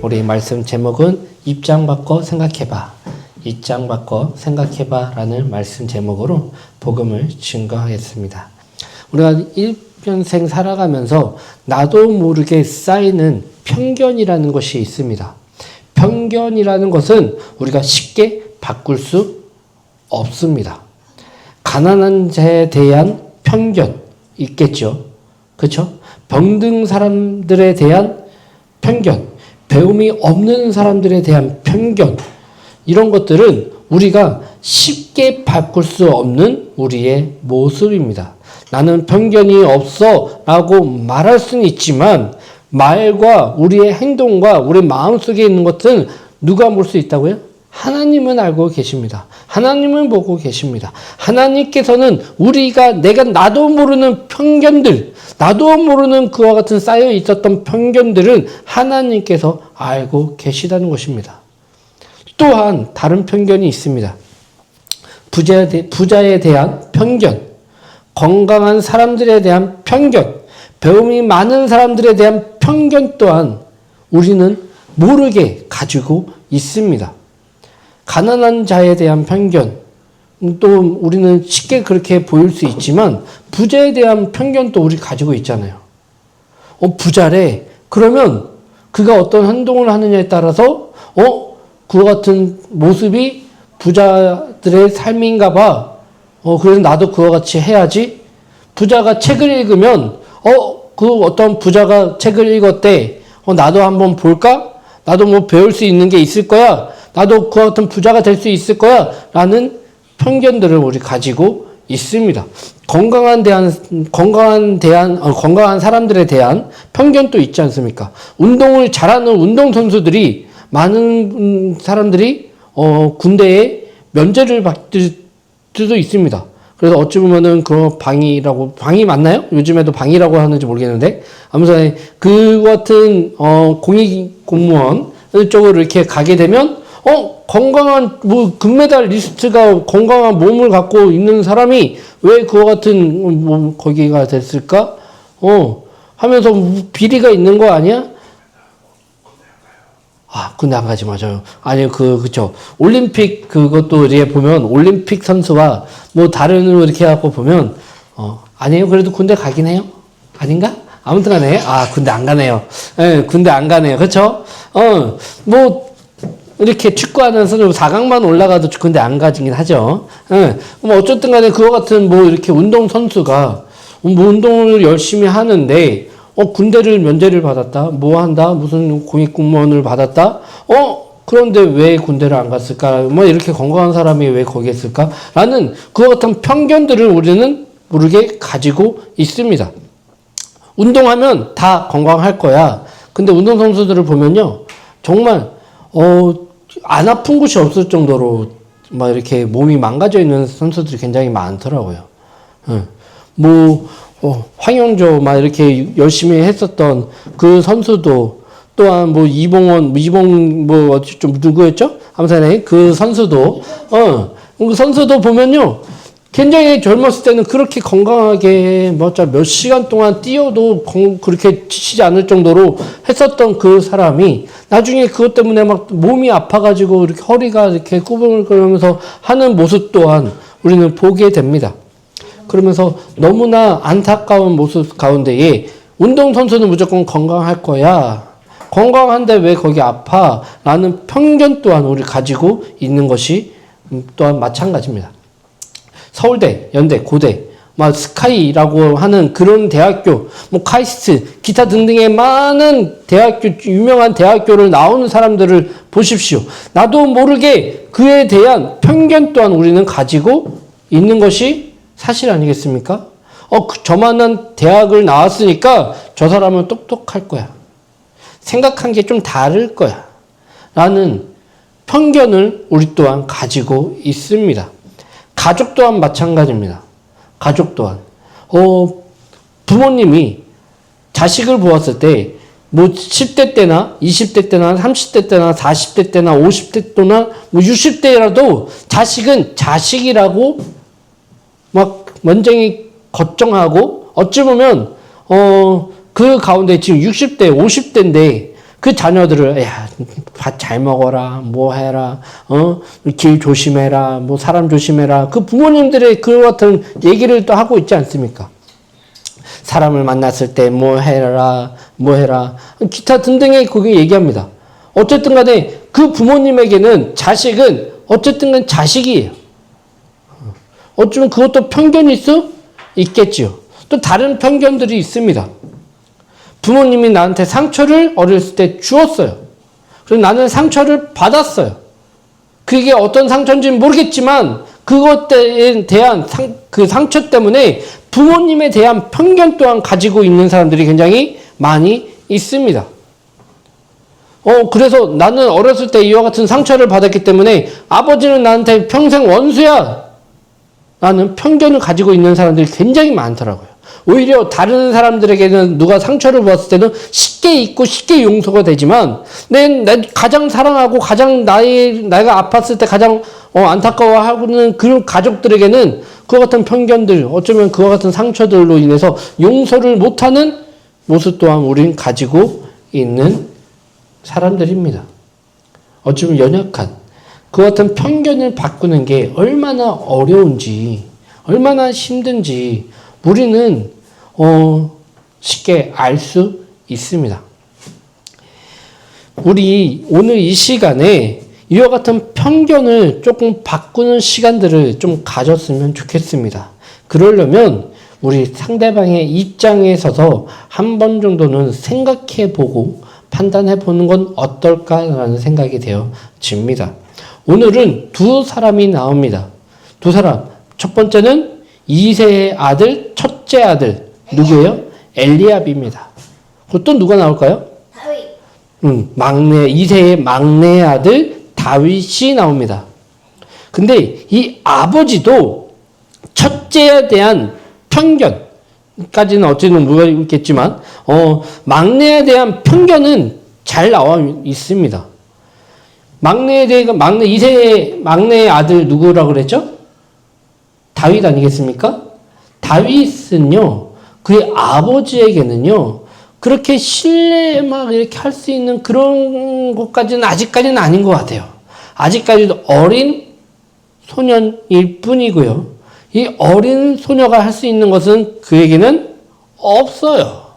우리 말씀 제목은 입장 바꿔 생각해봐. 입장 바꿔 생각해봐 라는 말씀 제목으로 복음을 증거하겠습니다. 우리가 일평생 살아가면서 나도 모르게 쌓이는 편견이라는 것이 있습니다. 편견이라는 것은 우리가 쉽게 바꿀 수 없습니다. 가난한 자에 대한 편견 있겠죠. 그렇죠? 병든 사람들에 대한 편견, 배움이 없는 사람들에 대한 편견, 이런 것들은 우리가 쉽게 바꿀 수 없는 우리의 모습입니다. 나는 편견이 없어 라고 말할 수는 있지만 말과 우리의 행동과 우리 마음속에 있는 것은 누가 볼 수 있다고요? 하나님은 알고 계십니다. 하나님은 보고 계십니다. 하나님께서는 나도 모르는 편견들, 나도 모르는 그와 같은 쌓여 있었던 편견들은 하나님께서 알고 계시다는 것입니다. 또한 다른 편견이 있습니다. 부자에 대한 편견, 건강한 사람들에 대한 편견, 배움이 많은 사람들에 대한 편견 또한 우리는 모르게 가지고 있습니다. 가난한 자에 대한 편견, 또 우리는 쉽게 그렇게 보일 수 있지만 부자에 대한 편견도 우리 가지고 있잖아요. 부자래. 그러면 그가 어떤 행동을 하느냐에 따라서 그와 같은 모습이 부자들의 삶인가 봐. 그래서 나도 그와 같이 해야지. 부자가 책을 읽으면 그 어떤 부자가 책을 읽었대. 나도 한번 볼까? 나도 뭐 배울 수 있는 게 있을 거야. 나도 그와 같은 부자가 될 수 있을 거야. 라는 편견들을 우리 가지고 있습니다. 건강한 사람들에 대한 편견도 있지 않습니까? 운동을 잘하는 운동선수들이 많은 사람들이 군대에 면제를 받을 수도 있습니다. 그래서 어찌 보면은 방이 맞나요? 요즘에도 방이라고 하는지 모르겠는데 아무튼 그 같은 공익 공무원 쪽으로 이렇게 가게 되면 건강한 금메달 리스트가 건강한 몸을 갖고 있는 사람이 왜 그와 같은 거기가 됐을까? 하면서 비리가 있는 거 아니야? 군대 안 가지, 맞아요. 아니, 그쵸. 올림픽, 그것도 이제 보면, 올림픽 선수와 다른 이렇게 해갖고 보면, 아니에요. 그래도 군대 가긴 해요? 아닌가? 아무튼 간에, 군대 안 가네요. 예, 군대 안 가네요. 그쵸? 이렇게 축구하는 선수 4강만 올라가도 군대 안 가지긴 하죠. 예, 어쨌든 간에 그와 같은 이렇게 운동선수가, 운동을 열심히 하는데, 군대를 면제를 받았다. 한다? 무슨 공익공무원을 받았다? 그런데 왜 군대를 안 갔을까? 이렇게 건강한 사람이 왜 거기 있을까? 라는 그와 같은 편견들을 우리는 모르게 가지고 있습니다. 운동하면 다 건강할 거야. 근데 운동선수들을 보면요. 정말, 안 아픈 곳이 없을 정도로 이렇게 몸이 망가져 있는 선수들이 굉장히 많더라고요. 황영조 이렇게 열심히 했었던 그 선수도 또한 누구였죠? 아무튼 그 선수도 그 선수도 보면요. 굉장히 젊었을 때는 그렇게 건강하게 몇 시간 동안 뛰어도 그렇게 지치지 않을 정도로 했었던 그 사람이 나중에 그것 때문에 몸이 아파가지고 이렇게 허리가 이렇게 꾸불꾸불하면서 하는 모습 또한 우리는 보게 됩니다. 그러면서 너무나 안타까운 모습 가운데에 운동선수는 무조건 건강할 거야. 건강한데 왜 거기 아파? 라는 편견 또한 우리 가지고 있는 것이 또한 마찬가지입니다. 서울대, 연대, 고대, 스카이라고 하는 그런 대학교, 카이스트, 기타 등등의 많은 유명한 대학교를 나오는 사람들을 보십시오. 나도 모르게 그에 대한 편견 또한 우리는 가지고 있는 것이 사실 아니겠습니까? 저만한 대학을 나왔으니까 저 사람은 똑똑할 거야. 생각한 게 좀 다를 거야. 라는 편견을 우리 또한 가지고 있습니다. 가족 또한 마찬가지입니다. 가족 또한. 부모님이 자식을 보았을 때 10대 때나 20대 때나 30대 때나 40대 때나 50대 때나 60대라도 자식은 자식이라고 완전히 걱정하고 어찌 보면 그 가운데 지금 60대, 50대인데 그 자녀들을 야, 밥 잘 먹어라, 뭐 해라, 길 조심해라, 뭐 사람 조심해라. 그 부모님들의 그 같은 얘기를 또 하고 있지 않습니까? 사람을 만났을 때 뭐 해라, 뭐 해라. 기타 등등의 그게 얘기합니다. 어쨌든 간에 그 부모님에게는 자식은 어쨌든 간 자식이에요. 어쩌면 그것도 편견일 수 있겠지요. 또 다른 편견들이 있습니다. 부모님이 나한테 상처를 어렸을 때 주었어요. 그래서 나는 상처를 받았어요. 그게 어떤 상처인지는 모르겠지만 그것에 대한 그 상처 때문에 부모님에 대한 편견 또한 가지고 있는 사람들이 굉장히 많이 있습니다. 그래서 나는 어렸을 때 이와 같은 상처를 받았기 때문에 아버지는 나한테 평생 원수야. 라는 편견을 가지고 있는 사람들이 굉장히 많더라고요. 오히려 다른 사람들에게는 누가 상처를 받았을 때는 쉽게 잊고 쉽게 용서가 되지만 내 가장 사랑하고 가장 내가 아팠을 때 가장 안타까워하는 그런 가족들에게는 그와 같은 편견들, 어쩌면 그와 같은 상처들로 인해서 용서를 못하는 모습 또한 우린 가지고 있는 사람들입니다. 어쩌면 연약한 그 같은 편견을 바꾸는 게 얼마나 어려운지, 얼마나 힘든지 우리는 쉽게 알 수 있습니다. 우리 오늘 이 시간에 이와 같은 편견을 조금 바꾸는 시간들을 좀 가졌으면 좋겠습니다. 그러려면 우리 상대방의 입장에 서서 한 번 정도는 생각해 보고 판단해 보는 건 어떨까라는 생각이 되어집니다. 오늘은 두 사람이 나옵니다. 두 사람. 첫 번째는 이새의 아들, 첫째 아들. 누구예요? 엘리압입니다. 또 누가 나올까요? 다윗. 이새의 막내 아들 다윗이 나옵니다. 근데 이 아버지도 첫째에 대한 편견까지는 어찌는 모르겠지만, 막내에 대한 편견은 잘 나와 있습니다. 이세의 막내의 아들 누구라고 그랬죠? 다윗 아니겠습니까? 다윗은요, 그의 아버지에게는요, 그렇게 신뢰 막 이렇게 할 수 있는 그런 것까지는 아직까지는 아닌 것 같아요. 아직까지도 어린 소년일 뿐이고요. 이 어린 소녀가 할 수 있는 것은 그에게는 없어요.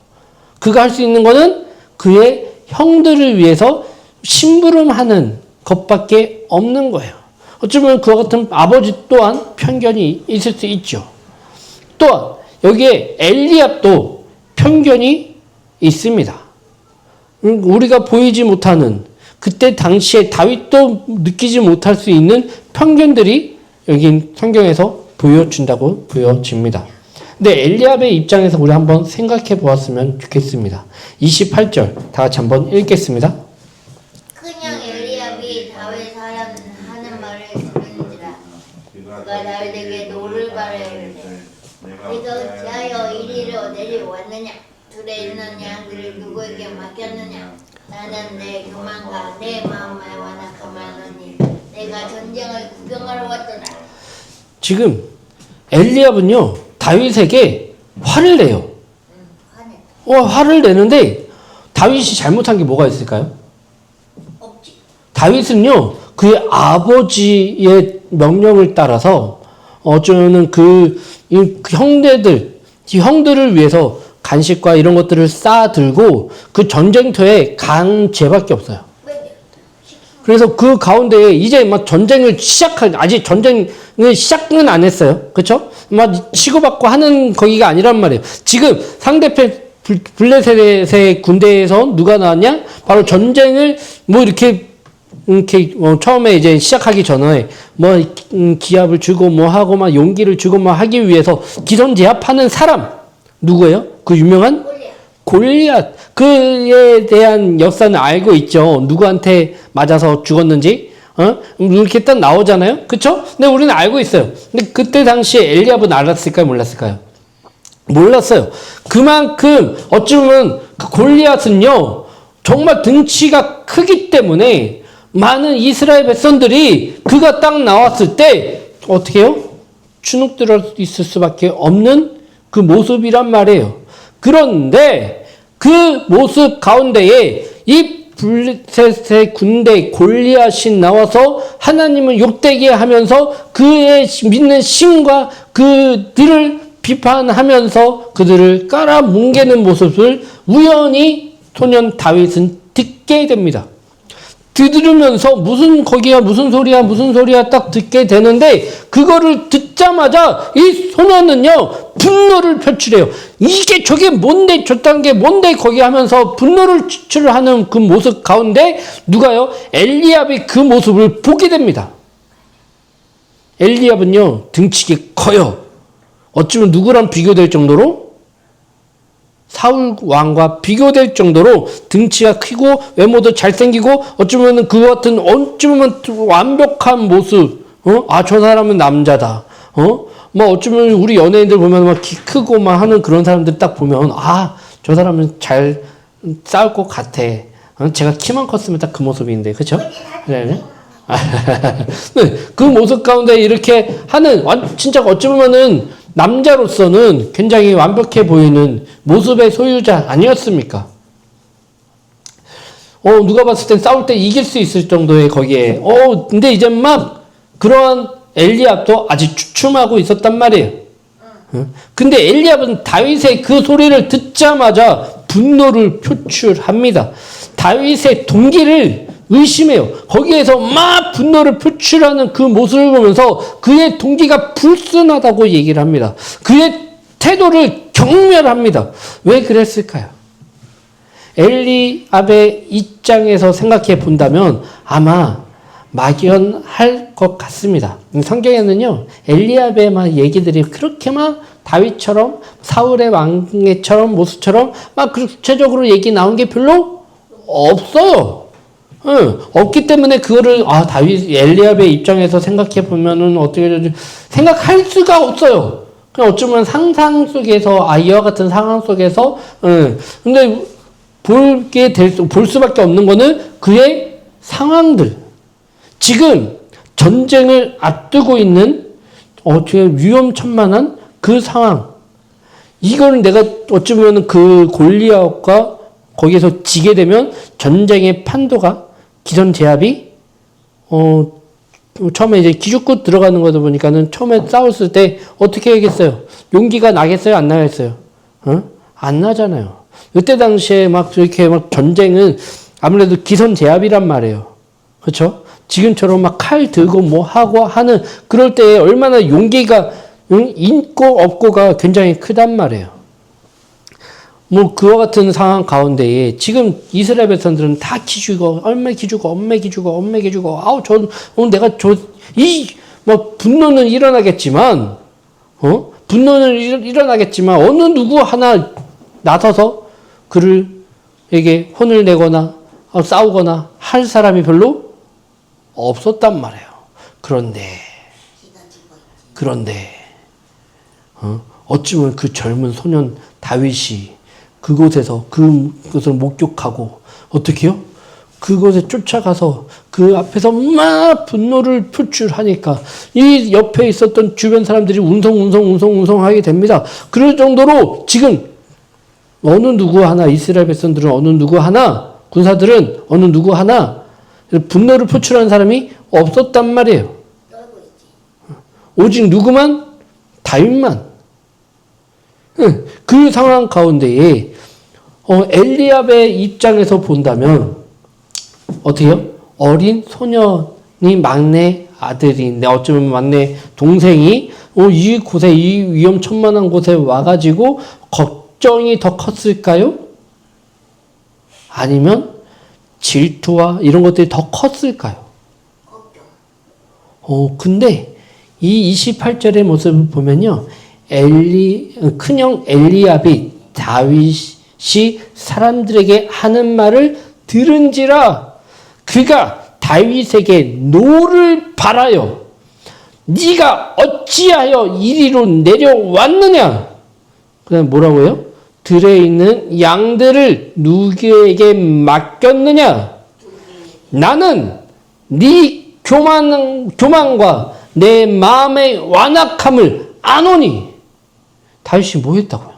그가 할 수 있는 것은 그의 형들을 위해서 심부름하는 것밖에 없는 거예요. 어쩌면 그와 같은 아버지 또한 편견이 있을 수 있죠. 또한 여기에 엘리압도 편견이 있습니다. 우리가 보이지 못하는 그때 당시에 다윗도 느끼지 못할 수 있는 편견들이 여기 성경에서 보여집니다. 근데 엘리압의 입장에서 우리 한번 생각해 보았으면 좋겠습니다. 28절 다 같이 한번 읽겠습니다. 그냥 엘리압이 다윗 하는 말을 들은지라 그가 다윗에게 노를 바라이르되 네가 어찌하여 이리로 내려왔느냐 들에 있는 양들을 누구에게 맡겼느냐 나는 내 교만과 내 마음의 완악함을 아노니 내가 전쟁을 구경하러 왔더라. 지금 엘리압은요 다윗에게 화를 내요. 화를 내는데 다윗이 잘못한 게 뭐가 있을까요? 없지. 다윗은요 그의 아버지의 명령을 따라서 어쩌면 그 형들을 위해서 간식과 이런 것들을 쌓아들고 그 전쟁터에 간 죄밖에 없어요. 그래서 그 가운데에 이제 막 아직 전쟁을 시작은 안 했어요. 그쵸? 막 치고받고 하는 거기가 아니란 말이에요. 지금 상대편 블레셋의 군대에서 누가 나왔냐? 바로 전쟁을 이렇게 처음에 이제 시작하기 전에 기합을 주고 하고 막 용기를 주고 하기 위해서 기선제압하는 사람 누구예요? 그 유명한 골리앗. 그에 대한 역사는 알고 있죠. 누구한테 맞아서 죽었는지 이렇게 딱 나오잖아요. 그쵸? 근데 우리는 알고 있어요. 근데 그때 당시에 엘리압은 알았을까요? 몰랐을까요? 몰랐어요. 그만큼 어쩌면 그 골리앗은요 정말 등치가 크기 때문에 많은 이스라엘 백성들이 그가 딱 나왔을 때 어떻게 해요? 주눅들어 있을 수밖에 없는 그 모습이란 말이에요. 그런데 그 모습 가운데에 이 블레셋의 군대 골리앗이 나와서 하나님을 욕되게 하면서 그의 믿는 신과 그들을 비판하면서 그들을 깔아뭉개는 모습을 우연히 소년 다윗은 듣게 됩니다. 들으면서 거기가 무슨 소리야 딱 듣게 되는데 그거를 듣자마자 이 소년은요 분노를 표출해요. 이게 저게 뭔데 저딴 게 뭔데 거기 하면서 분노를 표출하는 그 모습 가운데 누가요? 엘리압이 그 모습을 보게 됩니다. 엘리압은요 등치가 커요. 어쩌면 누구랑 비교될 정도로 사울 왕과 비교될 정도로 등치가 크고 외모도 잘생기고 어쩌면 그와 같은 어쩌면 완벽한 모습. 저 사람은 남자다. 뭐 어쩌면 우리 연예인들 보면 막 키 크고 막 하는 그런 사람들 딱 보면 저 사람은 잘 싸울 것 같아. 제가 키만 컸으면 딱 그 모습인데 그렇죠? 네. 네, 그 모습 가운데 이렇게 하는 진짜 어쩌면은 남자로서는 굉장히 완벽해 보이는 모습의 소유자 아니었습니까? 누가 봤을 땐 싸울 때 이길 수 있을 정도의 거기에. 근데 이제 막 그러한 엘리압도 아직 주춤하고 있었단 말이에요. 근데 엘리압은 다윗의 그 소리를 듣자마자 분노를 표출합니다. 다윗의 동기를 의심해요. 거기에서 막 분노를 표출하는 그 모습을 보면서 그의 동기가 불순하다고 얘기를 합니다. 그의 태도를 경멸합니다. 왜 그랬을까요? 엘리압의 입장에서 생각해 본다면 아마 막연할 것 같습니다. 성경에는요, 엘리압의 막 얘기들이 그렇게 막 다윗처럼 사울의 왕처럼 모습처럼 막 구체적으로 얘기 나온 게 별로 없어요. 없기 때문에 그거를 다윗 엘리압의 입장에서 생각해 보면은 어떻게 생각할 수가 없어요. 그냥 어쩌면 상상 속에서 이와 같은 상황 속에서 근데 볼 수밖에 없는 거는 그의 상황들. 지금 전쟁을 앞두고 있는 어떻게 위험천만한 그 상황. 이걸 내가 어쩌면 그 골리앗과 거기에서 지게 되면 전쟁의 판도가 기선 제압이 처음에 이제 기죽고 들어가는 거다 보니까는 처음에 싸웠을 때 어떻게 하겠어요? 용기가 나겠어요? 안 나겠어요? 안 나잖아요. 이때 당시에 막 이렇게 막 전쟁은 아무래도 기선 제압이란 말이에요. 그렇죠? 지금처럼 막 칼 들고 뭐 하고 하는 그럴 때 얼마나 용기가 있고 없고가 굉장히 크단 말이에요. 뭐 그와 같은 상황 가운데에 지금 이스라엘 백성들은 다 기죽어 엄매 기죽어 내가 뭐 분노는 일어나겠지만 어느 누구 하나 나서서 그에게 혼을 내거나 싸우거나 할 사람이 별로 없었단 말이에요. 그런데 어찌보면 그 젊은 소년 다윗이 그곳에서 그것을 목격하고 어떻게요? 그곳에 쫓아가서 그 앞에서 막 분노를 표출하니까 이 옆에 있었던 주변 사람들이 웅성하게 됩니다. 그럴 정도로 지금 어느 누구 하나 이스라엘 백성들은 어느 누구 하나 군사들은 어느 누구 하나 분노를 표출하는 사람이 없었단 말이에요. 오직 누구만? 다윗만. 그 상황 가운데에 엘리압의 입장에서 본다면 어떻게요? 어린 소년이 막내 아들인데 어쩌면 막내 동생이 이 위험천만한 곳에 와가지고 걱정이 더 컸을까요? 아니면 질투와 이런 것들이 더 컸을까요? 근데 이 28절의 모습을 보면요. 큰형 엘리압이 다윗이 사람들에게 하는 말을 들은지라 그가 다윗에게 노를 바라여 네가 어찌하여 이리로 내려왔느냐? 그다음 뭐라고요? 들에 있는 양들을 누구에게 맡겼느냐? 나는 네 교만과 내 마음의 완악함을 아노니. 다윗이 뭐 했다고요?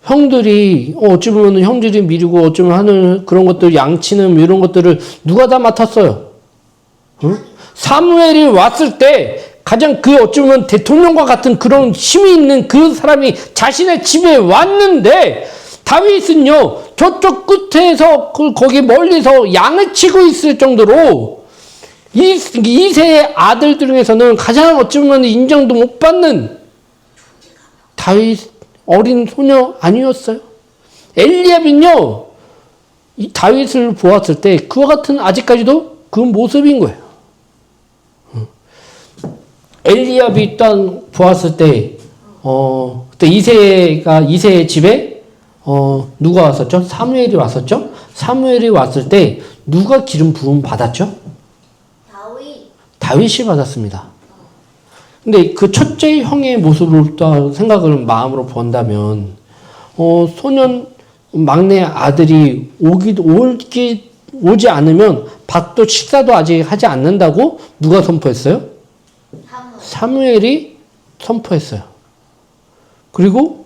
형들이 어찌 보면 형들이 미루고 어쩌면 하는 그런 것들 양치는 이런 것들을 누가 다 맡았어요? 응? 사무엘이 왔을 때 가장 그 어찌 보면 대통령과 같은 그런 힘이 있는 그 사람이 자신의 집에 왔는데 다윗은요 저쪽 끝에서 거기 멀리서 양을 치고 있을 정도로 이세의 아들 중에서는 가장 어찌 보면 인정도 못 받는 다윗 어린 소녀 아니었어요? 엘리압은요 이 다윗을 보았을 때 그와 같은 아직까지도 그 모습인 거예요. 엘리압이 또한 보았을 때 그때 이세의 집에 누가 왔었죠? 사무엘이 왔었죠? 사무엘이 왔을 때 누가 기름 부음 받았죠? 다윗이 받았습니다. 근데 그 첫째 형의 모습을 또 생각을 마음으로 본다면, 소년 막내 아들이 오지 않으면 밥도 식사도 아직 하지 않는다고 누가 선포했어요? 사무엘이 선포했어요. 그리고,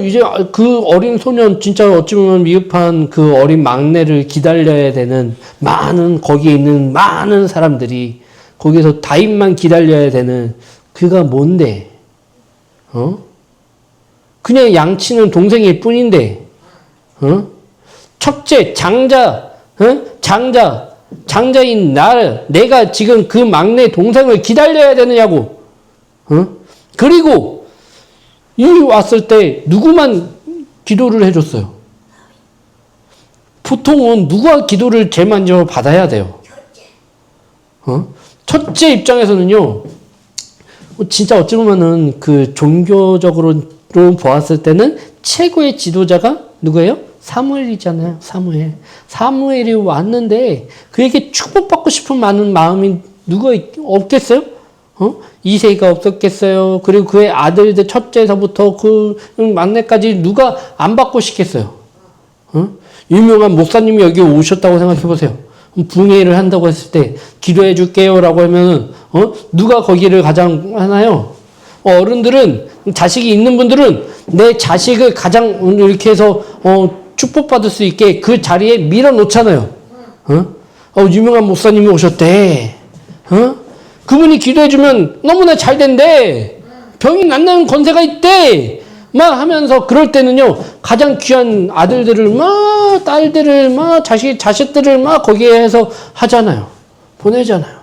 이제 그 어린 소년, 진짜 어찌 보면 미흡한 그 어린 막내를 기다려야 되는 거기에 있는 많은 사람들이 거기서 다윗만 기다려야 되는 그가 뭔데? 그냥 양치는 동생일 뿐인데, 첫째, 장자인 나를, 내가 지금 그 막내 동생을 기다려야 되느냐고, 그리고, 이 왔을 때 누구만 기도를 해줬어요? 보통은 누가 기도를 제일 먼저 받아야 돼요? 첫째 입장에서는요, 진짜 어찌 보면은 그 종교적으로 보았을 때는 최고의 지도자가 누구예요? 사무엘이잖아요. 사무엘이 왔는데 그에게 축복받고 싶은 많은 마음이 누가 없겠어요? 이세가 없었겠어요? 그리고 그의 아들들 첫째서부터 그 막내까지 누가 안 받고 싶겠어요? 유명한 목사님이 여기 오셨다고 생각해 보세요. 붕해를 한다고 했을 때 기도해 줄게요라고 하면은 누가 거기를 가장 하나요? 어른들은 자식이 있는 분들은 내 자식을 가장 이렇게 해서 축복받을 수 있게 그 자리에 밀어놓잖아요. 유명한 목사님이 오셨대. 그분이 기도해 주면 너무나 잘 된대. 병이 낫는 권세가 있대. 막 하면서 그럴 때는요 가장 귀한 아들들을 막 딸들을 막 자식들을 막 거기에 해서 하잖아요. 보내잖아요.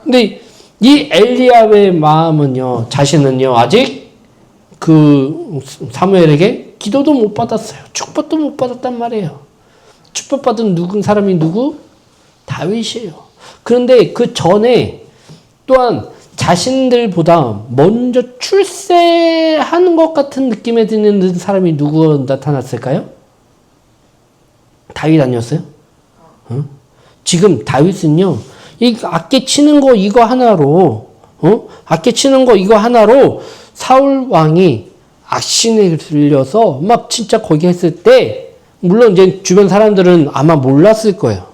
근데 이 엘리압의 마음은요, 자신은요 아직 그 사무엘에게 기도도 못 받았어요. 축복도 못 받았단 말이에요. 축복받은 사람이 누구? 다윗이에요. 그런데 그 전에 또한 자신들보다 먼저 출세하는 것 같은 느낌에 드는 사람이 누구 나타났을까요? 다윗 아니었어요? 지금 다윗은요, 이 악기 치는 거 이거 하나로, 악기 치는 거 이거 하나로 사울 왕이 악신에 들려서 막 진짜 거기 했을 때, 물론 이제 주변 사람들은 아마 몰랐을 거예요.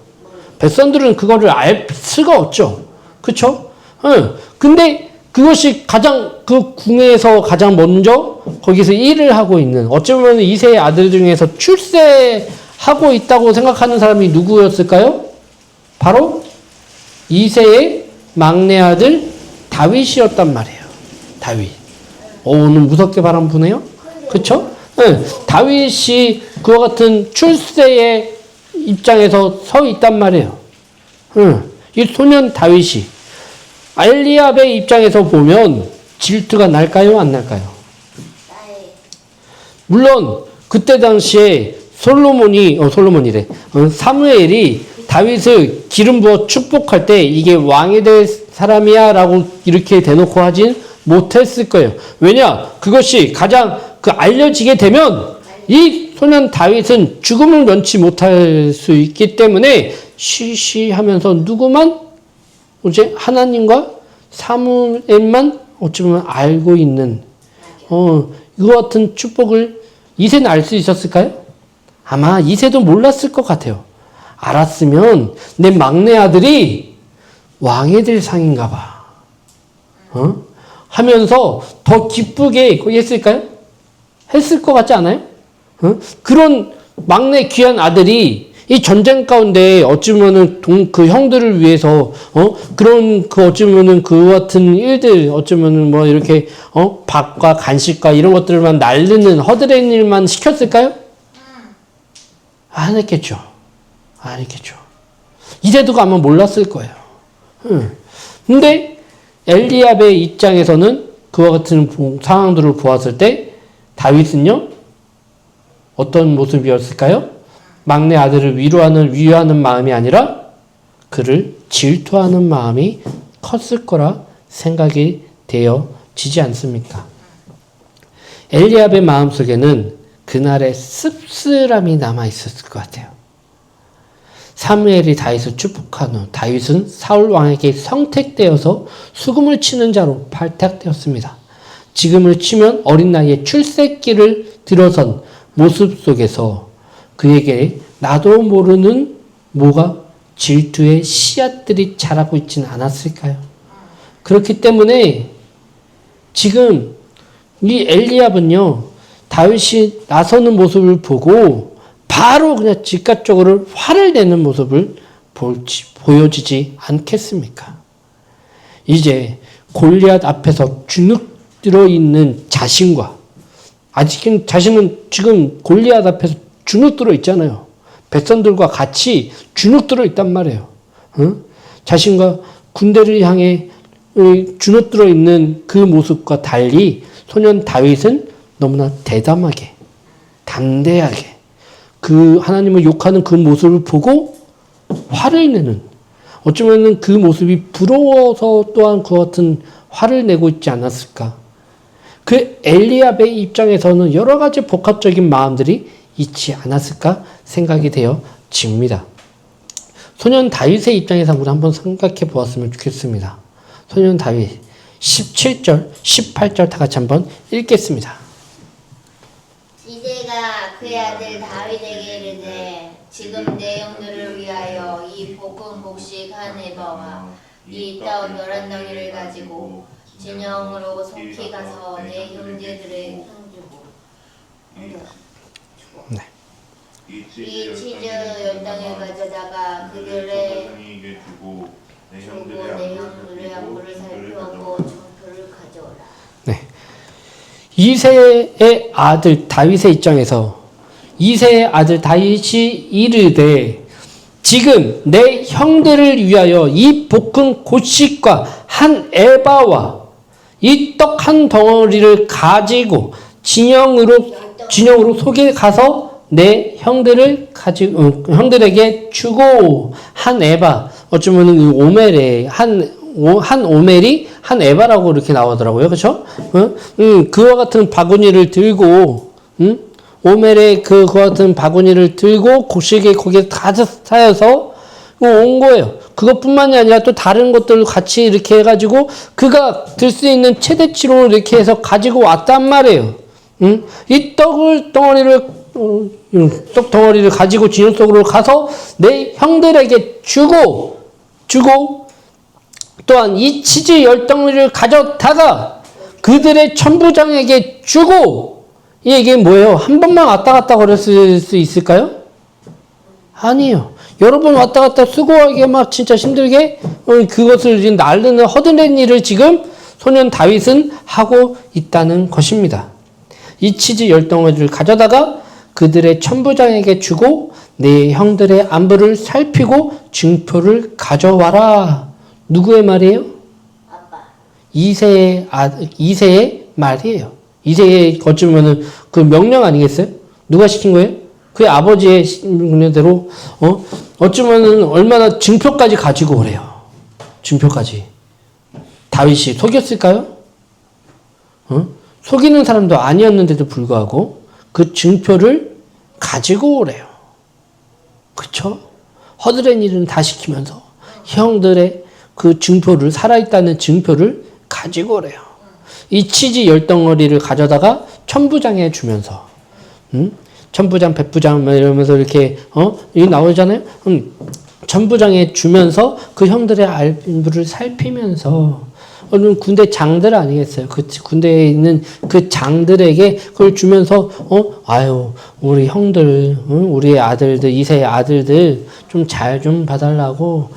백성들은 그거를 알 수가 없죠. 그쵸? 근데 그것이 가장 그 궁에서 가장 먼저 거기서 일을 하고 있는 어쩌면 이세의 아들 중에서 출세하고 있다고 생각하는 사람이 누구였을까요? 바로 이세의 막내 아들 다윗이었단 말이에요. 다윗. 오늘 무섭게 바람 부네요. 그쵸? 다윗이 그와 같은 출세의 입장에서 서 있단 말이에요. 이 소년 다윗이 엘리압의 입장에서 보면 질투가 날까요? 안 날까요? 물론 그때 당시에 사무엘이 다윗을 기름 부어 축복할 때 이게 왕이 될 사람이야 라고 이렇게 대놓고 하진 못했을 거예요. 왜냐? 그것이 가장 알려지게 되면 이 소년 다윗은 죽음을 면치 못할 수 있기 때문에 쉬쉬하면서 누구만 이제 하나님과 사무엘만 어쩌면 알고 있는 이거 같은 축복을 이세는 알 수 있었을까요? 아마 이세도 몰랐을 것 같아요. 알았으면 내 막내 아들이 왕이 될 상인가 봐. 하면서 더 기쁘게 거기 했을까요? 했을 것 같지 않아요? 그런 막내 귀한 아들이 이 전쟁 가운데 어쩌면은 그 형들을 위해서 그런 그 어쩌면은 그 같은 일들 어쩌면은 뭐 이렇게 밥과 간식과 이런 것들만 날르는 허드렛 일만 시켰을까요? 안 했겠죠. 안 했겠죠. 이제도 아마 몰랐을 거예요. 근데 엘리압의 입장에서는 그와 같은 상황들을 보았을 때 다윗은요 어떤 모습이었을까요? 막내 아들을 위로하는 마음이 아니라 그를 질투하는 마음이 컸을 거라 생각이 되어지지 않습니까? 엘리압의 마음속에는 그날의 씁쓸함이 남아 있었을 것 같아요. 사무엘이 다윗을 축복한 후 다윗은 사울 왕에게 선택되어서 수금을 치는 자로 발탁되었습니다. 지금을 치면 어린 나이에 출세기를 들어선 모습 속에서 그에게 나도 모르는 뭐가 질투의 씨앗들이 자라고 있지는 않았을까요? 그렇기 때문에 지금 이 엘리압은요 다윗이 나서는 모습을 보고 바로 그냥 즉각적으로 화를 내는 모습을 보여지지 않겠습니까? 이제 골리앗 앞에서 주눅들어 있는 자신과 아직은 자신은 지금 골리앗 앞에서 주눅들어 있잖아요. 백성들과 같이 주눅들어 있단 말이에요. 자신과 군대를 향해 주눅들어 있는 그 모습과 달리 소년 다윗은 너무나 대담하게 담대하게 그 하나님을 욕하는 그 모습을 보고 화를 내는 어쩌면 그 모습이 부러워서 또한 그 같은 화를 내고 있지 않았을까. 그 엘리압의 입장에서는 여러 가지 복합적인 마음들이 있지 않았을까 생각이 되어집니다. 소년 다윗의 입장에서 우리 한번 생각해 보았으면 좋겠습니다. 소년 다윗 17절, 18절 다 같이 한번 읽겠습니다. 이새가 그의 아들 다윗에게 이르되 지금 내 형들을 위하여 이 볶은 곡식 한 에바와 이 따온 열한 덩이를 가지고 진영으로 속히 가서 내 형제들의 네. 이 치즈 10덩이를 가져다가 그들의 주고 내 형들의 안부를 살펴보고 정표를 가져오라. 네. 이새의 아들 다윗의 입장에서 이새의 아들 다윗이 이르되 지금 내 형들을 위하여 이 볶은 곡식과 한 에바와 이 떡 한 덩어리를 가지고 진영으로 속에 가서 내 형들에게 주고 한 에바 어쩌면 오멜에 한 오멜이 한 에바라고 이렇게 나오더라고요. 그렇죠? 그와 같은 바구니를 들고 오멜의 그와 같은 바구니를 들고 곡식에 거기에 가득 차여서 온 거예요. 그것뿐만이 아니라 또 다른 것들을 같이 이렇게 해가지고 그가 들 수 있는 최대치로 이렇게 해서 가지고 왔단 말이에요. 이 떡 덩어리를 가지고 진영 속으로 가서 내 형들에게 주고 또한 이 치즈 10덩이를 가져다가 그들의 천부장에게 주고 이게 뭐예요? 한 번만 왔다 갔다 거렸을 수 있을까요? 아니에요. 여러 번 왔다 갔다 수고하게 막 진짜 힘들게 그것을 지금 날르는 허드렛 일을 지금 소년 다윗은 하고 있다는 것입니다. 이 치즈 10덩어리를 가져다가 그들의 천부장에게 주고 내 형들의 안부를 살피고 증표를 가져와라. 누구의 말이에요? 아빠. 이새의 말이에요. 이새의 어쩌면은 그 명령 아니겠어요? 누가 시킨 거예요? 그의 아버지의 명령대로 어쩌면은 얼마나 증표까지 가지고 오래요. 증표까지. 다윗이 속였을까요? 속이는 사람도 아니었는데도 불구하고 그 증표를 가지고 오래요. 그쵸? 허드렛 일은 다 시키면서 형들의 그 증표를 살아있다는 증표를 가지고 오래요. 이 치즈 10덩어리를 가져다가 천부장에 주면서 천부장, 백부장 이러면서 이렇게 여기 나오잖아요. 천부장에 주면서 그 형들의 안부를 살피면서 군대 장들 아니겠어요? 그 군대에 있는 그 장들에게 그걸 주면서 아유 우리 형들, 우리 아들들 2세 아들들 좀 잘 좀 봐달라고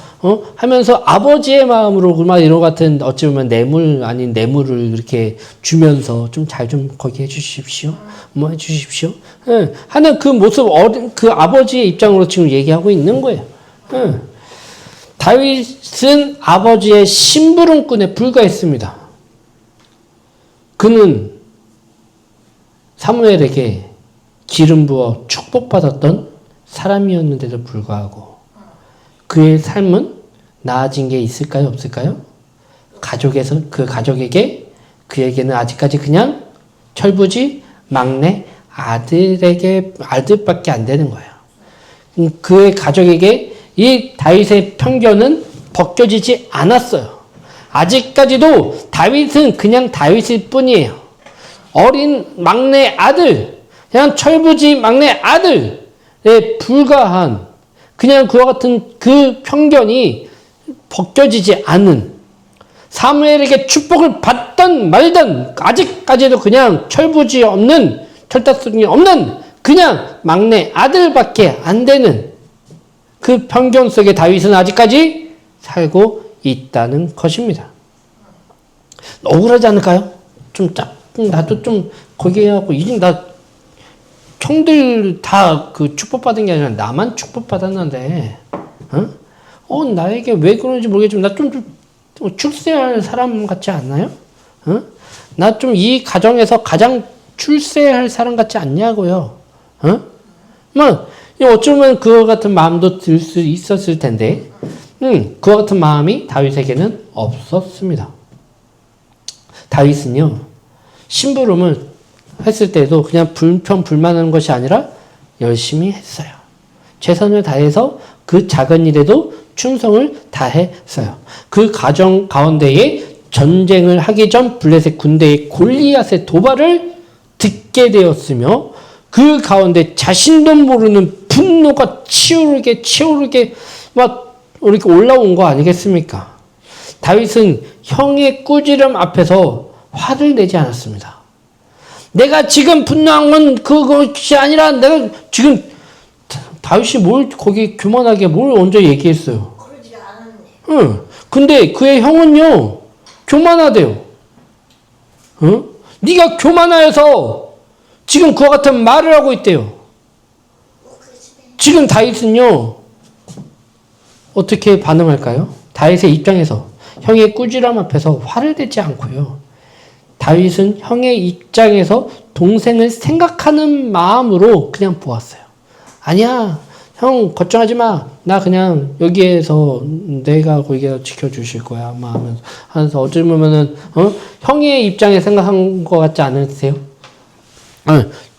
하면서 아버지의 마음으로 막 이런 같은 어찌 보면 뇌물 아닌 뇌물을 이렇게 주면서 좀 잘 좀 거기 해주십시오. 뭐 해주십시오. 하는 그 모습 그 아버지의 입장으로 지금 얘기하고 있는 거예요. 다윗은 아버지의 심부름꾼에 불과했습니다. 그는 사무엘에게 기름 부어 축복받았던 사람이었는데도 불구하고 그의 삶은 나아진 게 있을까요? 없을까요? 그 가족에게 그에게는 아직까지 그냥 철부지 막내 아들밖에 안 되는 거예요. 그의 가족에게 이 다윗의 편견은 벗겨지지 않았어요. 아직까지도 다윗은 그냥 다윗일 뿐이에요. 어린 막내 아들, 그냥 철부지 막내 아들에 불과한 그냥 그와 같은 그 편견이 벗겨지지 않은 사무엘에게 축복을 받던 말던 아직까지도 그냥 철부지 없는 철다성이 없는 그냥 막내 아들밖에 안 되는 그 편견 속에 다윗은 아직까지 살고 있다는 것입니다. 억울하지 않을까요? 나도 좀 거기에 하고 이제 나 형들 다 그 축복받은 게 아니라 나만 축복받았는데 나에게 왜 그런지 모르겠지만 나 좀 출세할 사람 같지 않나요? 나 좀 이 가정에서 가장 출세할 사람 같지 않냐고요. 어쩌면 그와 같은 마음도 들 수 있었을 텐데, 그와 같은 마음이 다윗에게는 없었습니다. 다윗은요, 심부름을 했을 때도 그냥 불만하는 것이 아니라 열심히 했어요. 최선을 다해서 그 작은 일에도 충성을 다했어요. 그 가정 가운데에 전쟁을 하기 전 블레셋 군대의 골리앗의 도발을 듣게 되었으며 그 가운데 자신도 모르는 분노가 치오르게 막 이렇게 올라온 거 아니겠습니까? 다윗은 형의 꾸지람 앞에서 화를 내지 않았습니다. 내가 지금 분노한 건 그것이 아니라 내가 지금 다윗이 뭘 거기 교만하게 뭘 언제 얘기했어요? 그러지 않았네. 근데 그의 형은요 교만하대요. 네가 교만하여서 지금 그와 같은 말을 하고 있대요. 지금 다윗은요 어떻게 반응할까요? 다윗의 입장에서 형의 꾸지람 앞에서 화를 내지 않고요. 다윗은 형의 입장에서 동생을 생각하는 마음으로 그냥 보았어요. 아니야, 형 걱정하지 마. 나 그냥 여기에서 내가 거기에 지켜주실 거야. 하면서 어찌 보면은 형의 입장에 생각한 것 같지 않으세요?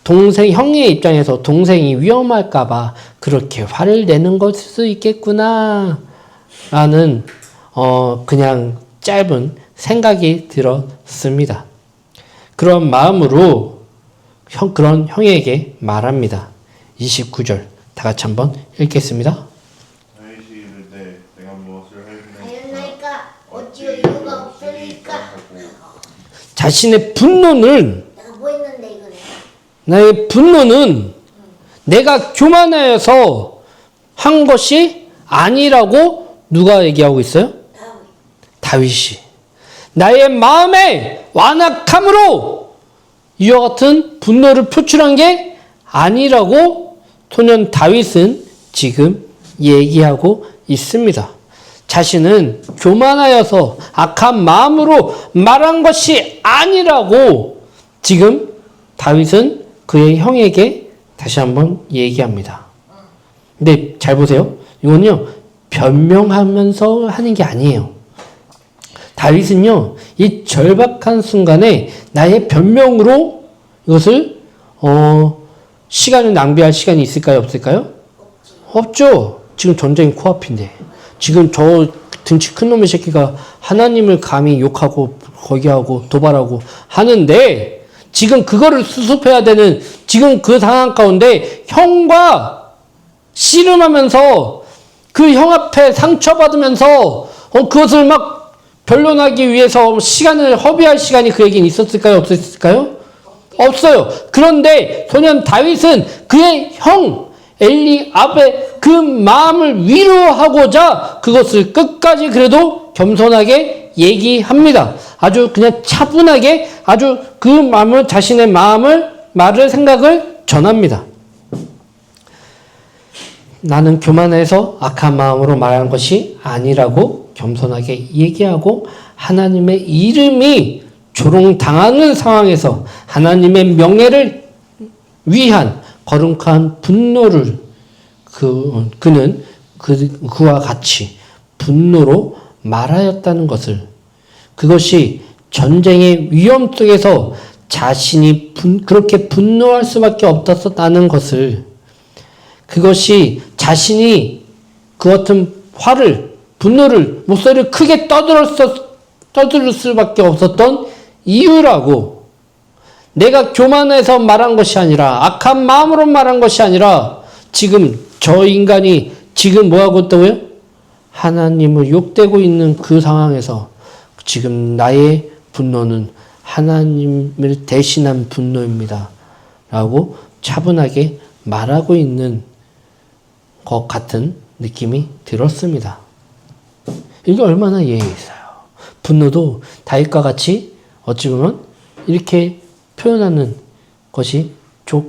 형의 입장에서 동생이 위험할까봐 그렇게 화를 내는 것일 수 있겠구나 라는 그냥 짧은 생각이 들었습니다. 그런 마음으로 그런 형에게 말합니다. 29절 다 같이 한번 읽겠습니다. 다윗이 이르되 내가 무엇을 하였나이까 어찌 이유가 없으리까. 자신의 분노는 내가 뭐 했는데 이거는. 나의 분노는 내가 교만하여서 한 것이 아니라고 누가 얘기하고 있어요? 다윗이. 나의 마음의 완악함으로 이와 같은 분노를 표출한 게 아니라고 소년 다윗은 지금 얘기하고 있습니다. 자신은 교만하여서 악한 마음으로 말한 것이 아니라고 지금 다윗은 그의 형에게 다시 한번 얘기합니다. 근데 잘 보세요. 이건요, 변명하면서 하는 게 아니에요. 다윗은요, 이 절박한 순간에 나의 변명으로 이것을, 시간을 낭비할 시간이 있을까요? 없을까요? 없죠. 지금 전쟁이 코앞인데. 지금 저 등치 큰 놈의 새끼가 하나님을 감히 욕하고, 거기 하고, 도발하고 하는데, 지금 그거를 수습해야 되는, 지금 그 상황 가운데 형과 씨름하면서 그 형 앞에 상처받으면서, 그것을 막 변론하기 위해서 시간을 허비할 시간이 그에겐 있었을까요? 없었을까요? 없어요. 그런데 소년 다윗은 그의 형 엘리압의 그 마음을 위로하고자 그것을 끝까지 그래도 겸손하게 얘기합니다. 아주 그냥 차분하게 아주 그 마음을 자신의 말을 생각을 전합니다. 나는 교만해서 악한 마음으로 말하는 것이 아니라고 겸손하게 얘기하고 하나님의 이름이 조롱당하는 상황에서 하나님의 명예를 위한 거룩한 분노를 그는 그와 같이 분노로 말하였다는 것을, 그것이 전쟁의 위험 속에서 자신이 그렇게 분노할 수밖에 없었다는 것을, 그것이 자신이 그 같은 분노를, 목소리를 크게 떠들 수밖에 없었던 이유라고, 내가 교만해서 말한 것이 아니라, 악한 마음으로 말한 것이 아니라, 지금 저 인간이 지금 뭐하고 있다고요? 하나님을 욕되고 있는 그 상황에서 지금 나의 분노는 하나님을 대신한 분노입니다. 라고 차분하게 말하고 있는 것 같은 느낌이 들었습니다. 이게 얼마나 예의 있어요. 분노도 다윗과 같이 어찌 보면 이렇게 표현하는 것이 좋을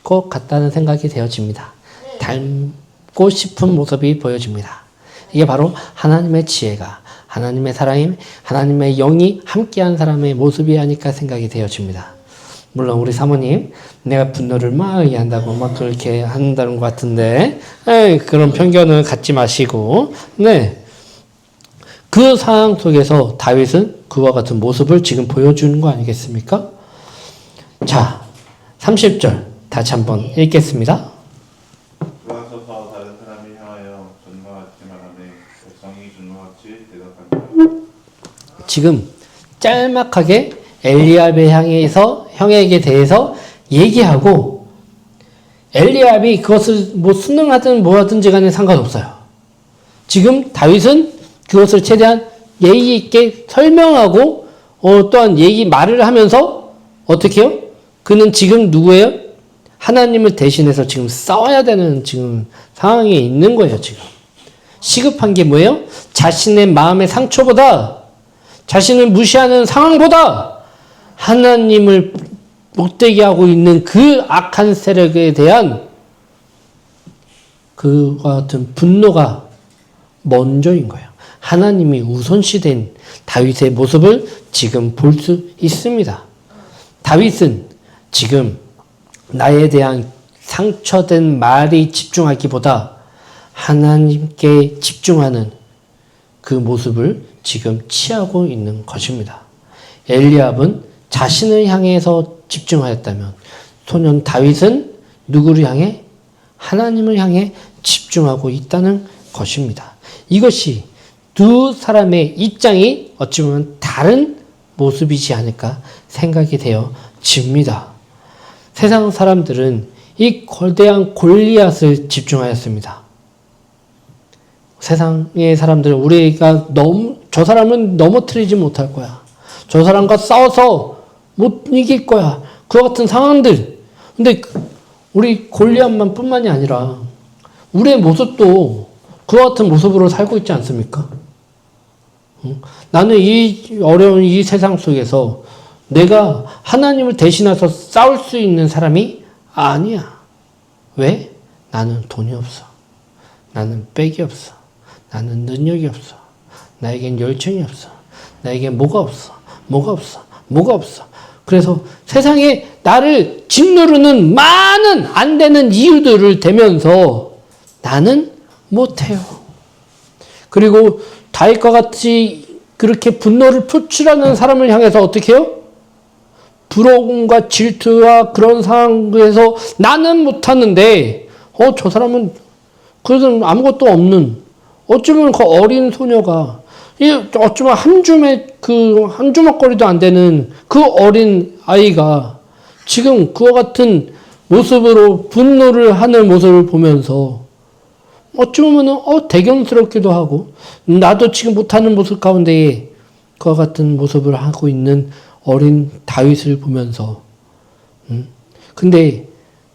것 같다는 생각이 되어집니다. 닮고 싶은 모습이 보여집니다. 이게 바로 하나님의 지혜가, 하나님의 사랑이, 하나님의 영이 함께한 사람의 모습이 아닐까 생각이 되어집니다. 물론 우리 사모님, 내가 분노를 막 얘기한다고 막 그렇게 한다는 것 같은데, 그런 편견을 갖지 마시고, 그 상황 속에서 다윗은 그와 같은 모습을 지금 보여주는 거 아니겠습니까? 자, 30절 다시 한번 읽겠습니다. 그하소서 다른 사람을 향하여 전과 같이 말하되 백성이 전과 같이 대답하니라. 지금 짤막하게 엘리압의 형에게 대해서 얘기하고, 엘리압이 그것을 뭐 순응하든 뭐하든지 간에 상관없어요. 지금 다윗은 그것을 최대한 예의 있게 설명하고 또한 말을 하면서 어떻게 해요? 그는 지금 누구예요? 하나님을 대신해서 지금 싸워야 되는 지금 상황에 있는 거예요. 지금 시급한 게 뭐예요? 자신의 마음의 상처보다, 자신을 무시하는 상황보다 하나님을 못되게 하고 있는 그 악한 세력에 대한 그와 같은 분노가 먼저인 거예요. 하나님이 우선시된 다윗의 모습을 지금 볼 수 있습니다. 다윗은 지금 나에 대한 상처된 말이 집중하기보다 하나님께 집중하는 그 모습을 지금 취하고 있는 것입니다. 엘리압은 자신을 향해서 집중하였다면 소년 다윗은 누구를 향해? 하나님을 향해 집중하고 있다는 것입니다. 이것이 두 사람의 입장이 어찌 보면 다른 모습이지 않을까 생각이 되어집니다. 세상 사람들은 이 거대한 골리앗을 집중하였습니다. 세상의 사람들은 우리가 저 사람은 넘어뜨리지 못할 거야. 저 사람과 싸워서 못 이길 거야. 그와 같은 상황들. 근데 우리 골리앗만 뿐만이 아니라 우리의 모습도 그와 같은 모습으로 살고 있지 않습니까? 나는 이 어려운 이 세상 속에서 내가 하나님을 대신해서 싸울 수 있는 사람이 아니야. 왜? 나는 돈이 없어. 나는 빽이 없어. 나는 능력이 없어. 나에겐 열정이 없어. 나에겐 뭐가 없어. 뭐가 없어. 뭐가 없어. 그래서 세상에 나를 짓누르는 많은 안 되는 이유들을 대면서 나는 못해요. 그리고 다윗과 같이 그렇게 분노를 표출하는 사람을 향해서 어떻게 해요? 부러움과 질투와 그런 상황에서 나는 못하는데, 저 사람은 그래도 아무것도 없는, 어쩌면 그 어린 소녀가, 어쩌면 한 주먹거리도 안 되는 그 어린 아이가 지금 그와 같은 모습으로 분노를 하는 모습을 보면서 어찌 보면은 대견스럽기도 하고, 나도 지금 못하는 모습 가운데에 그와 같은 모습을 하고 있는 어린 다윗을 보면서 근데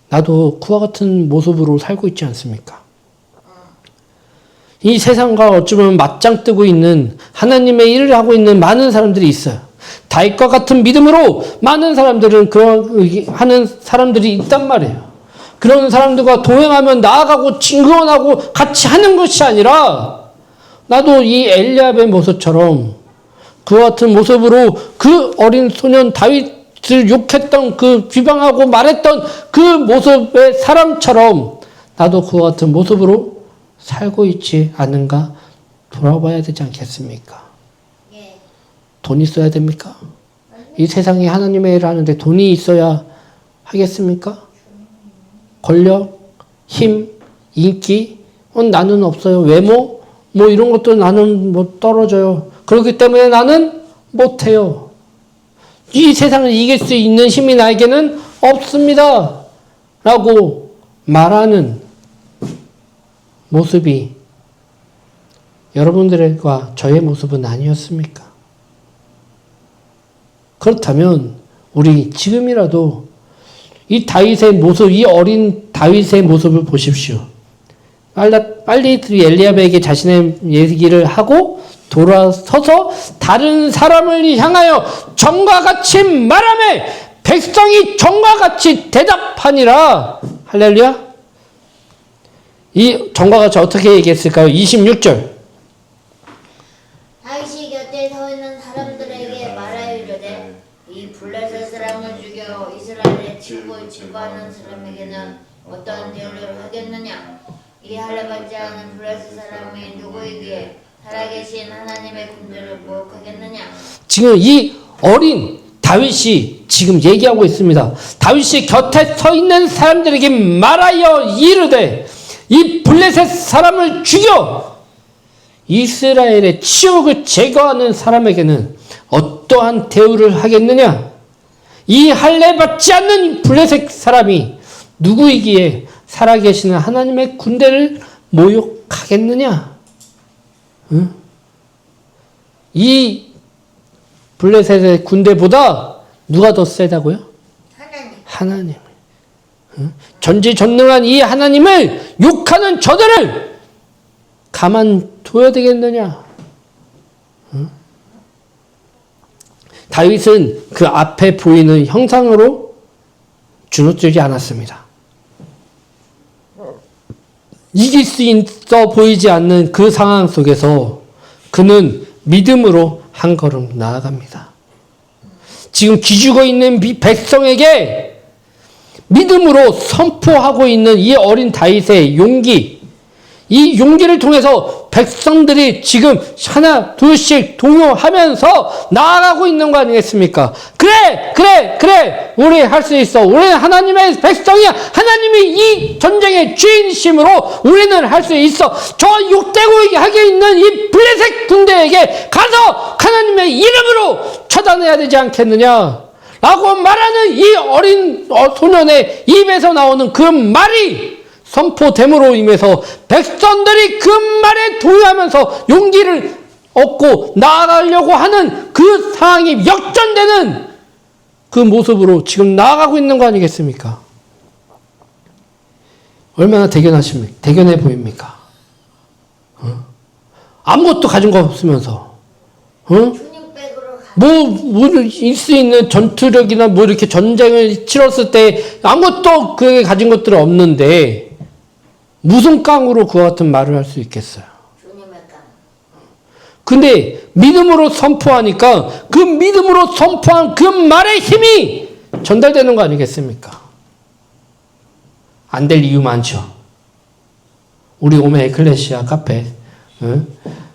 나도 그와 같은 모습으로 살고 있지 않습니까? 이 세상과 어쩌면 맞짱 뜨고 있는 하나님의 일을 하고 있는 많은 사람들이 있어요. 다윗과 같은 믿음으로 많은 사람들은 그런 하는 사람들이 있단 말이에요. 그런 사람들과 동행하면 나아가고 증거하고 같이 하는 것이 아니라 나도 이 엘리압의 모습처럼 그와 같은 모습으로 그 어린 소년 다윗을 욕했던 그 비방하고 말했던 그 모습의 사람처럼 나도 그와 같은 모습으로 살고 있지 않은가 돌아봐야 되지 않겠습니까? 예. 돈 있어야 됩니까? 이 세상에 하나님의 일을 하는데 돈이 있어야 하겠습니까? 권력, 힘, 인기, 나는 없어요. 외모, 뭐 이런 것도 나는 뭐 떨어져요. 그렇기 때문에 나는 못해요. 이 세상을 이길 수 있는 힘이 나에게는 없습니다. 라고 말하는 모습이 여러분들과 저의 모습은 아니었습니까? 그렇다면 우리 지금이라도 이 다윗의 모습, 이 어린 다윗의 모습을 보십시오. 빨리 엘리압에게 자신의 얘기를 하고 돌아서서 다른 사람을 향하여 전과 같이 말하며 백성이 전과 같이 대답하니라. 할렐루야. 이 전과 같이 어떻게 얘기했을까요? 26절. 다윗이 곁에 서 있는 사람들에게 말하여 이르되 이 블레셋 사람을 죽여 이스라엘의 친구 지구하는 사람에게는 어떤 대우를 하겠느냐? 이 할례받지 않은 블레셋 사람이 누구이기에 살아계신 하나님의 군대를 모욕하겠느냐? 지금 이 어린 다윗이 지금 얘기하고 있습니다. 다윗이 곁에 서 있는 사람들에게 말하여 이르되 이 블레셋 사람을 죽여 이스라엘의 치욕을 제거하는 사람에게는 어떠한 대우를 하겠느냐? 이 할례받지 않는 블레셋 사람이 누구이기에 살아계시는 하나님의 군대를 모욕하겠느냐? 응? 이 블레셋의 군대보다 누가 더 세다고요? 하나님. 응? 전지전능한 이 하나님을 욕하는 저들을 가만둬야 되겠느냐? 응? 다윗은 그 앞에 보이는 형상으로 주눅들지 않았습니다. 이길 수 있어 보이지 않는 그 상황 속에서 그는 믿음으로 한 걸음 나아갑니다. 지금 기죽어 있는 백성에게 믿음으로 선포하고 있는 이 어린 다윗의 용기, 이 용기를 통해서 백성들이 지금 하나 둘씩 동요하면서 나아가고 있는 거 아니겠습니까? 그래 우리 할 수 있어. 우리는 하나님의 백성이야. 하나님이 이 전쟁의 주인이심으로 우리는 할 수 있어. 저 욕되고 하게 있는 이 블레셋 군대에게 가서 하나님의 이름으로 처단해야 되지 않겠느냐 라고 말하는 이 어린 소년의 입에서 나오는 그 말이 선포됨으로 인해서 백성들이 그 말에 동의하면서 용기를 얻고 나아가려고 하는 그 상황이 역전되는 그 모습으로 지금 나아가고 있는 거 아니겠습니까? 얼마나 대견해 보입니까? 아무것도 가진 거 없으면서 뭐 있을 수 있는 전투력이나 뭐 이렇게 전쟁을 치렀을 때 아무것도 그게 가진 것들은 없는데 무슨 깡으로 그와 같은 말을 할 수 있겠어요? 주님의 깡. 근데 믿음으로 선포하니까 그 믿음으로 선포한 그 말의 힘이 전달되는 거 아니겠습니까? 안 될 이유 많죠. 우리 오메 에클레시아 카페,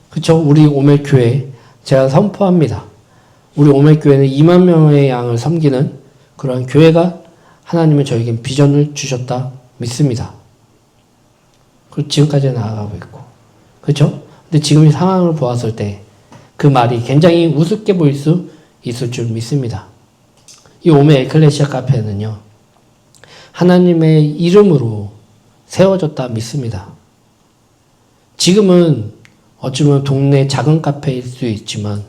그쵸? 우리 오메 교회 제가 선포합니다. 우리 오메 교회는 2만 명의 양을 섬기는 그런 교회가 하나님은 저에게 비전을 주셨다 믿습니다. 그리고 지금까지 나아가고 있고. 그렇죠? 근데 지금 이 상황을 보았을 때 그 말이 굉장히 우습게 보일 수 있을 줄 믿습니다. 이 오메 에클레시아 카페는요. 하나님의 이름으로 세워졌다 믿습니다. 지금은 어쩌면 동네 작은 카페일 수 있지만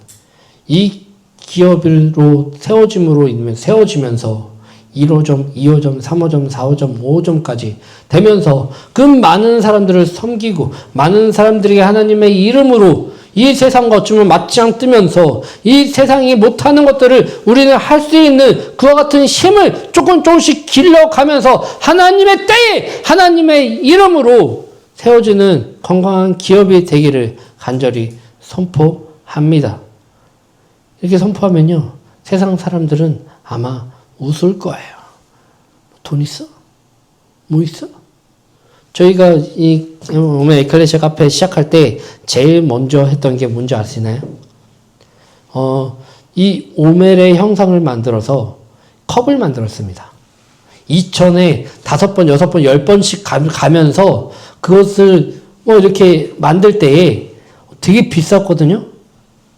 이 기업으로 세워지면서 1호점, 2호점, 3호점, 4호점, 5호점까지 되면서 그 많은 사람들을 섬기고 많은 사람들에게 하나님의 이름으로 이 세상과 어쩌면 맞짱 뜨면서 이 세상이 못하는 것들을 우리는 할 수 있는 그와 같은 힘을 조금씩 길러가면서 하나님의 때에 하나님의 이름으로 세워지는 건강한 기업이 되기를 간절히 선포합니다. 이렇게 선포하면요, 세상 사람들은 아마 웃을 거예요. 돈 있어? 뭐 있어? 저희가 이 오메 에클레시아 카페 시작할 때 제일 먼저 했던 게 뭔지 아시나요? 이 오멜의 형상을 만들어서 컵을 만들었습니다. 2000에 5번, 6번, 10번씩 가면서 그것을 이렇게 만들 때에 되게 비쌌거든요?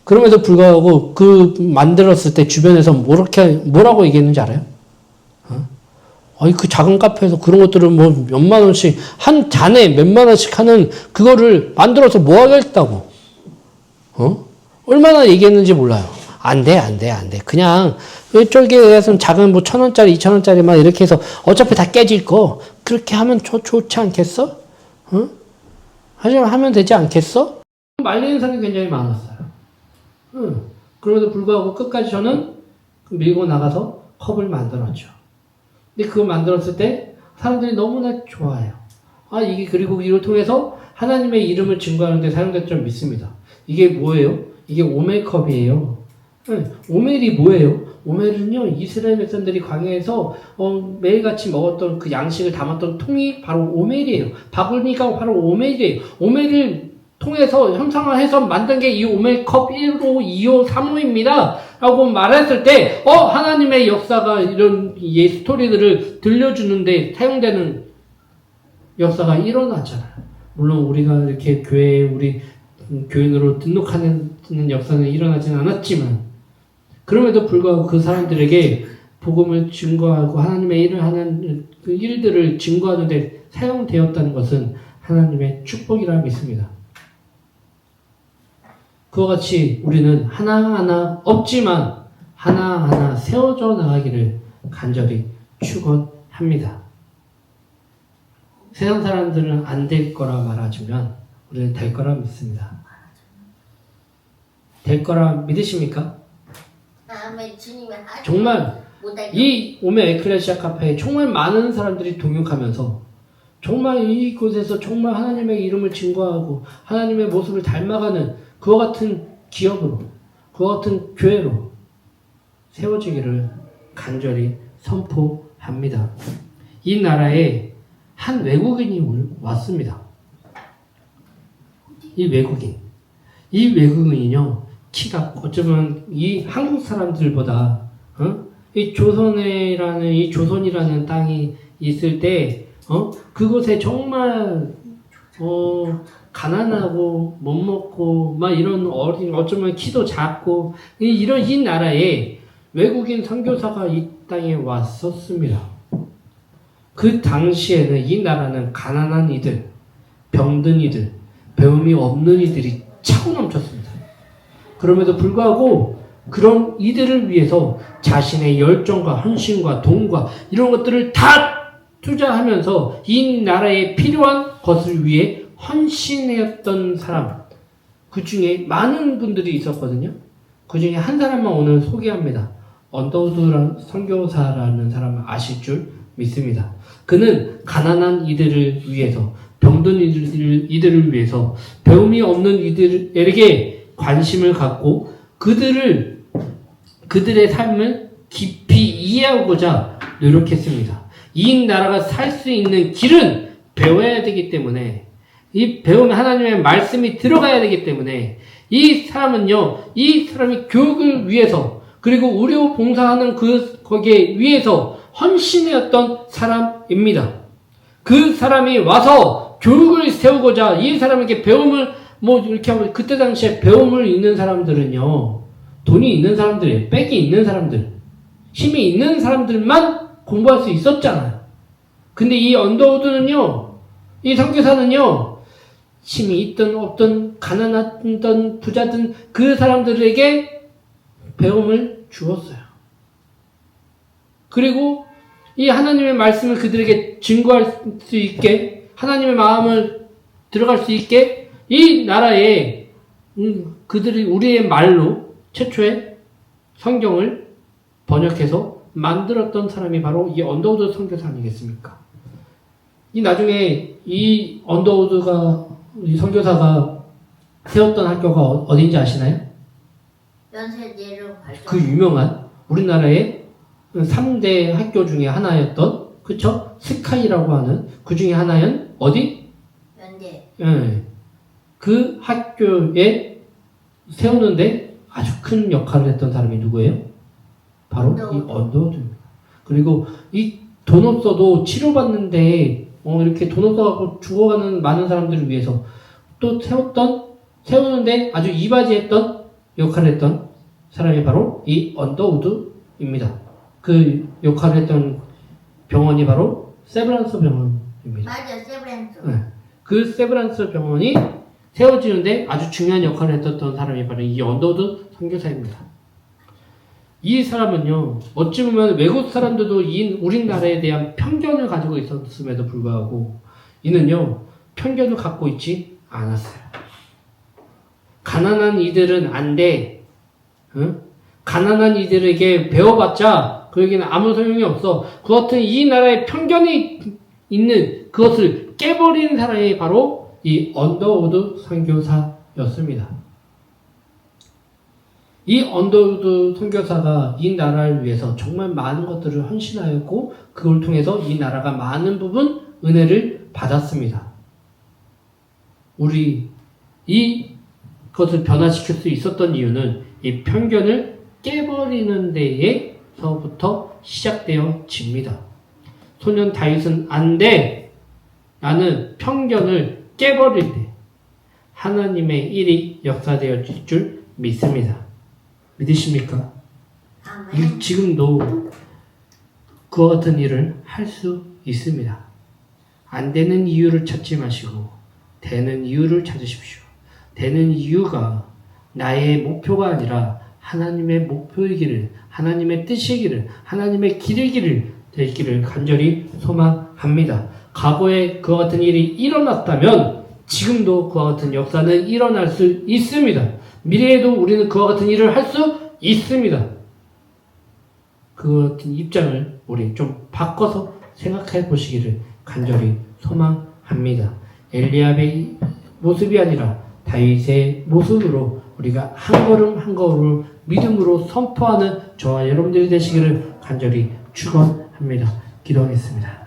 그럼에도 불구하고 그 만들었을 때 주변에서 뭐라고 얘기했는지 알아요? 그 작은 카페에서 그런 것들을 뭐 몇만 원씩, 한 잔에 몇만 원씩 하는 그거를 만들어서 뭐 하겠다고. 얼마나 얘기했는지 몰라요. 안 돼. 그냥, 이쪽에 작은 뭐 1,000원짜리, 2,000원짜리만 이렇게 해서 어차피 다 깨질 거. 그렇게 하면 좋지 않겠어? 하지만 하면 되지 않겠어? 말리는 사람이 굉장히 많았어요. 그럼에도 불구하고 끝까지 저는 밀고 나가서 컵을 만들었죠. 근데 그걸 만들었을 때 사람들이 너무나 좋아해요. 이게 그리고 이걸 통해서 하나님의 이름을 증거하는 데 사용될 줄 믿습니다. 이게 뭐예요? 이게 오멜컵이에요. 오멜이 뭐예요? 오멜은요, 이스라엘 백성들이 광야에서 매일같이 먹었던 그 양식을 담았던 통이 바로 오멜이에요. 바구니가 바로 오멜이에요. 오멜을 통해서 형상화해서 만든 게 이 오멜컵 1호, 2호, 3호입니다. 라고 말했을 때, 하나님의 역사가 이런 스토리들을 들려주는데 사용되는 역사가 일어나잖아요. 물론 우리가 이렇게 교회에 우리 교인으로 등록하는 역사는 일어나지는 않았지만, 그럼에도 불구하고 그 사람들에게 복음을 증거하고 하나님의 일을 하는 그 일들을 증거하는 데 사용되었다는 것은 하나님의 축복이라 믿습니다. 그와 같이 우리는 하나하나 없지만 하나하나 세워져 나가기를 간절히 축원합니다. 세상 사람들은 안 될 거라 말하지만 우리는 될 거라 믿습니다. 될 거라 믿으십니까? 정말 이 오메 에클레시아 카페에 정말 많은 사람들이 동역하면서 정말 이곳에서 정말 하나님의 이름을 증거하고 하나님의 모습을 닮아가는 그와 같은 기업으로, 그와 같은 교회로 세워지기를 간절히 선포합니다. 이 나라에 한 외국인이 왔습니다. 이 외국인이요, 키가 어쩌면 이 한국 사람들보다, 이 조선이라는 땅이 있을 때, 그곳에 정말, 가난하고 못 먹고 막 이런 어쩌면 키도 작고 이런 이 나라에 외국인 선교사가 이 땅에 왔었습니다. 그 당시에는 이 나라는 가난한 이들, 병든 이들, 배움이 없는 이들이 차고 넘쳤습니다. 그럼에도 불구하고 그런 이들을 위해서 자신의 열정과 헌신과 돈과 이런 것들을 다 투자하면서 이 나라에 필요한 것을 위해 헌신했던 사람, 그 중에 많은 분들이 있었거든요. 그 중에 한 사람만 오늘 소개합니다. 언더우드 선교사라는 사람을 아실 줄 믿습니다. 그는 가난한 이들을 위해서, 병든 이들을 위해서, 배움이 없는 이들에게 관심을 갖고 그들의 삶을 깊이 이해하고자 노력했습니다. 이 나라가 살 수 있는 길은 배워야 되기 때문에, 이 배우면 하나님의 말씀이 들어가야 되기 때문에 이 사람이 교육을 위해서 그리고 의료 봉사하는 거기에 위해서 헌신이었던 사람입니다. 그 사람이 와서 교육을 세우고자 이 사람에게 배움을 이렇게 하면 그때 당시에 배움을 있는 사람들은요, 돈이 있는 사람들이에요. 빽이 있는 사람들, 힘이 있는 사람들만 공부할 수 있었잖아요. 근데 이 언더우드는요, 이 선교사는요, 힘이 있든 없든 가난하든 부자든 그 사람들에게 배움을 주었어요. 그리고 이 하나님의 말씀을 그들에게 증거할 수 있게, 하나님의 마음을 들어갈 수 있게 이 나라에 그들이 우리의 말로 최초의 성경을 번역해서 만들었던 사람이 바로 이 언더우드 선교사 아니겠습니까? 이 나중에 이 언더우드가 이 선교사가 세웠던 학교가 어딘지 아시나요? 연세대로 발전. 그 유명한 우리나라의 3대 학교 중에 하나였던, 그쵸? 스카이라고 하는 그 중에 하나인 어디? 연대. 예. 그 학교에 세우는데 아주 큰 역할을 했던 사람이 누구예요? 바로 이 언더우드입니다. 그리고 이 돈 없어도 치료받는데 이렇게 돈 없어갖고 죽어가는 많은 사람들을 위해서 또 세우는데 아주 이바지했던 역할을 했던 사람이 바로 이 언더우드입니다. 그 역할을 했던 병원이 바로 세브란스 병원입니다. 맞아, 세브란스. 네. 그 세브란스 병원이 세워지는데 아주 중요한 역할을 했던 사람이 바로 이 언더우드 선교사입니다. 이 사람은요, 어찌 보면 외국 사람들도 우리나라에 대한 편견을 가지고 있었음에도 불구하고 이는요, 편견을 갖고 있지 않았어요. 가난한 이들은 안 돼. 응? 가난한 이들에게 배워봤자 그에게는 아무 소용이 없어. 그 같은 이 나라에 편견이 있는 그것을 깨버리는 사람이 바로 이 언더우드 선교사였습니다. 이 언더우드 선교사가 이 나라를 위해서 정말 많은 것들을 헌신하였고 그걸 통해서 이 나라가 많은 부분 은혜를 받았습니다. 우리 이것을 변화시킬 수 있었던 이유는 이 편견을 깨버리는 데에서부터 시작되어집니다. 소년 다윗은 안 돼! 나는 편견을 깨버릴 때 하나님의 일이 역사되어질 줄 믿습니다. 믿으십니까? 아멘. 지금도 그와 같은 일을 할 수 있습니다. 안 되는 이유를 찾지 마시고 되는 이유를 찾으십시오. 되는 이유가 나의 목표가 아니라 하나님의 목표이기를, 하나님의 뜻이기를, 하나님의 길이기를 되기를 간절히 소망합니다. 과거에 그와 같은 일이 일어났다면 지금도 그와 같은 역사는 일어날 수 있습니다. 미래에도 우리는 그와 같은 일을 할 수 있습니다. 그 같은 입장을 우리 좀 바꿔서 생각해 보시기를 간절히 소망합니다. 엘리압의 모습이 아니라 다윗의 모습으로 우리가 한 걸음 한 걸음 믿음으로 선포하는 저와 여러분들이 되시기를 간절히 축원합니다. 기도하겠습니다.